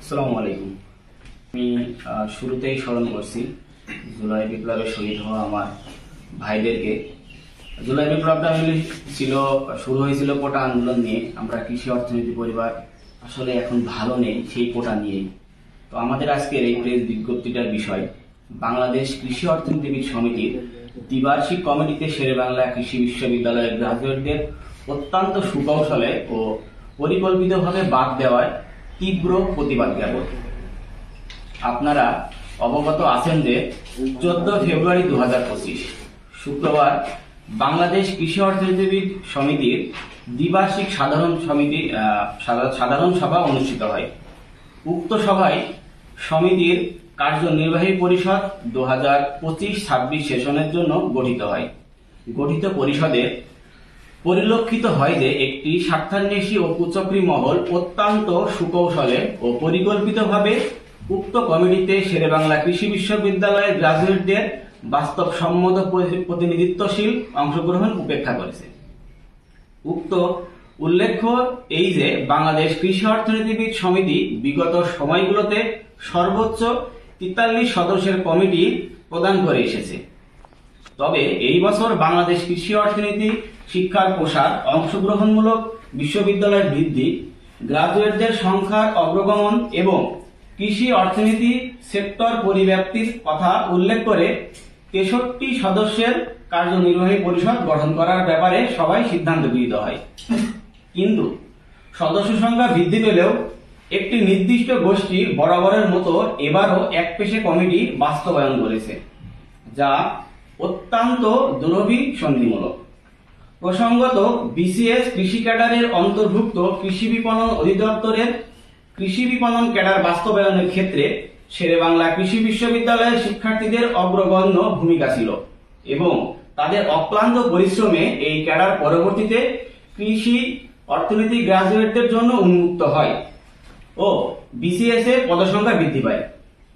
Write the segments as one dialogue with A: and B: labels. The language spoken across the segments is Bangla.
A: আসসালামু আলাইকুম। আমি শুরুতেই স্মরণ করছি জুলাই বিপ্লবে শহীদ হওয়া আমার ভাইদেরকে। জুলাই বিপ্লবটা শুরু হয়েছিল কোটা আন্দোলন নিয়ে। আমরা কৃষি অর্থনীতি পরিবার আসলে এখন ভালো নেই, সেই কোটা নিয়েই। তো আমাদের আজকের এই প্রেস বিজ্ঞপ্তিটার বিষয় বাংলাদেশ কৃষি অর্থনীতিবিদ সমিতির দ্বিবার্ষিক কমিটিতে শেরেবাংলা কৃষি বিশ্ববিদ্যালয়ের গ্রাজুয়েটদের অত্যন্ত সুকৌশলে ও পরিকল্পিতভাবে বাদ দেওয়ায় তীব্র প্রতিবাদ জ্ঞাপন। আপনারা অবগত আছেন যে 14 ফেব্রুয়ারি 2025 শুক্রবার বাংলাদেশ কৃষি অর্থনীতিবিদ সমিতির দ্বিবার্ষিক সাধারণ সভা অনুষ্ঠিত হয়। উক্ত সভায় সমিতির কার্যনির্বাহী পরিষদ 2025-26 সেশনের জন্য গঠিত হয়। গঠিত পরিষদে পরিলক্ষিত হয় যে একটি স্বার্থান্বেষী ও কুচক্রী মহল অত্যন্ত সুকৌশলে ও পরিকল্পিতভাবে উক্ত কমিটিতে শেরেবাংলা কৃষি বিশ্ববিদ্যালয়ের গ্রাজুয়েটদের বাস্তবসম্মত প্রতিনিধিত্বশীল অংশগ্রহণ উপেক্ষা করেছে। উক্ত উল্লেখ্য এই যে বাংলাদেশ কৃষি অর্থনীতিবিদ সমিতি বিগত সময়গুলোতে সর্বোচ্চ 43 সদস্যের কমিটি প্রদান করে এসেছে। তবে এই বছর বাংলাদেশ কৃষি অর্থনীতি শিক্ষার প্রসার, অংশগ্রহণমূলক বিশ্ববিদ্যালয়ের বৃদ্ধি, গ্রাজুয়েটদের সংখ্যার অগ্রগমন এবং কৃষি অর্থনীতি সেক্টর পরিব্যাপ্তির কথা উল্লেখ করে 63 সদস্যের কার্যনির্বাহী পরিষদ গঠন করার ব্যাপারে সবাই সিদ্ধান্ত গৃহীত হয়। কিন্তু সদস্য সংখ্যা বৃদ্ধি পেলেও একটি নির্দিষ্ট গোষ্ঠী বরাবরের মতো এবারও একপেশে কমিটি বাস্তবায়ন করেছে, যা অত্যন্ত দুরভিসন্ধিমূলক। প্রসঙ্গত বিসিএস কৃষি ক্যাডারের অন্তর্ভুক্ত কৃষি বিপণন অধিদপ্তরের কৃষি বিপণন ক্যাডার বাস্তবায়নের ক্ষেত্রে শেরেবাংলা কৃষি বিশ্ববিদ্যালয়ের শিক্ষার্থীদের অগ্রগণ্য ভূমিকা ছিল এবং তাদের অক্লান্ত পরিশ্রমে এই ক্যাডার পরবর্তীতে কৃষি অর্থনীতি গ্রাজুয়েটদের জন্য উন্মুক্ত হয় ও বিসিএস এর পদসংখ্যা বৃদ্ধি পায়।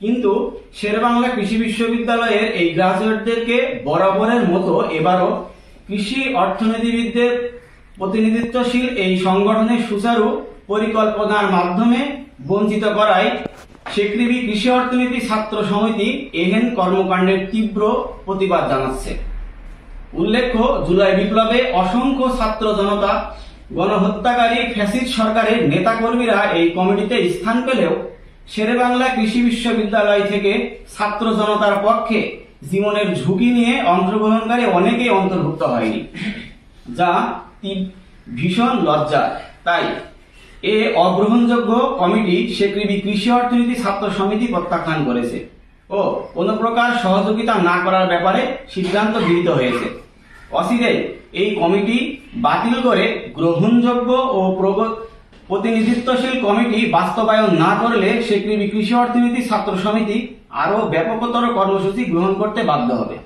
A: কিন্তু শেরেবাংলা কৃষি বিশ্ববিদ্যালয়ের এই গ্রাজুয়েটদেরকে বরাবরের মতো এবারও কৃষি অর্থনীতিবিদদের প্রতিনিধিত্বশীল এই সংগঠনের সুচারু পরিকল্পনার মাধ্যমে বঞ্চিত করায় শেকৃবি কৃষি অর্থনীতি ছাত্র সমিতি এহেন কর্মকাণ্ডের তীব্র প্রতিবাদ জানাচ্ছে। উল্লেখ্য, জুলাই বিপ্লবে অসংখ্য ছাত্র জনতা, গণহত্যাকারী ফ্যাসিস্ট সরকারের নেতাকর্মীরা এই কমিটিতে স্থান পেলেও শেরেবাংলা কৃষি বিশ্ববিদ্যালয় থেকে ছাত্র জনতার পক্ষে জীবনের ঝুঁকি নিয়ে অংশগ্রহণকারী অনেকেই অন্তর্ভুক্ত হয়নি, যা ভীষণ লজ্জা। তাই এ অগ্রহণযোগ্য কমিটি শেকৃবি কৃষি অর্থনীতি ছাত্র সমিতি প্রত্যাখ্যান করেছে ও কোনো প্রকার সহযোগিতা না করার ব্যাপারে সিদ্ধান্ত গৃহীত হয়েছে। অচিরেই এই কমিটি বাতিল করে গ্রহণযোগ্য ও প্রতিনিধিত্বশীল কমিটি বাস্তবায়ন না করলে শেকৃবি কৃষি অর্থনীতি ছাত্র সমিতি আরো ব্যাপকতর কর্মসূচি গ্রহণ করতে বাধ্য হবে।